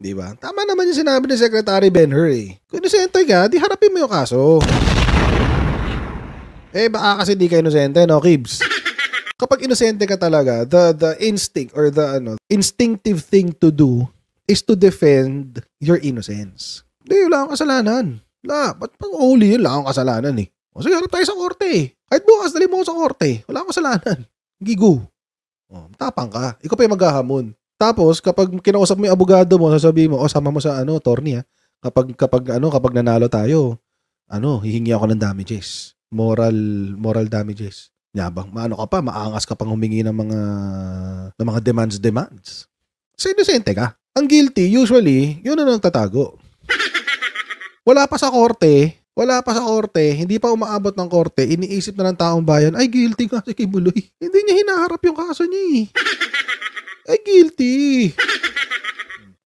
Di ba? Tama naman yung sinabi ni Secretary Ben-Hur eh. Kung inosente ka, di harapin mo yung kaso. Baka kasi di ka inosente, no, Kibs? Kapag inosente ka talaga, the instinct or the instinctive thing to do is to defend your innocence. Di, wala kang kasalanan. Wala, ba't pang uli yun? Wala kang kasalanan eh. O sige, harap tayo sa korte eh. Kahit bukas, dali mo sa korte. Wala kang kasalanan. Gigo. Tapang ka. Ikaw pa yung maghahamon. Tapos, kapag kinausap mo yung abogado mo, sasabihin mo, sama mo sa attorney ha. Kapag nanalo tayo, hihingi ako ng damages. Moral damages. Yabang, maangas ka pang humingi ng mga demands. Sa inosente ka. Ang guilty, usually, yun ang tatago. Wala pa sa korte, hindi pa umaabot ng korte, iniisip na ng taong bayan, ay guilty ka si Kibuloy. Hindi niya hinaharap yung kaso niya eh. Ay guilty.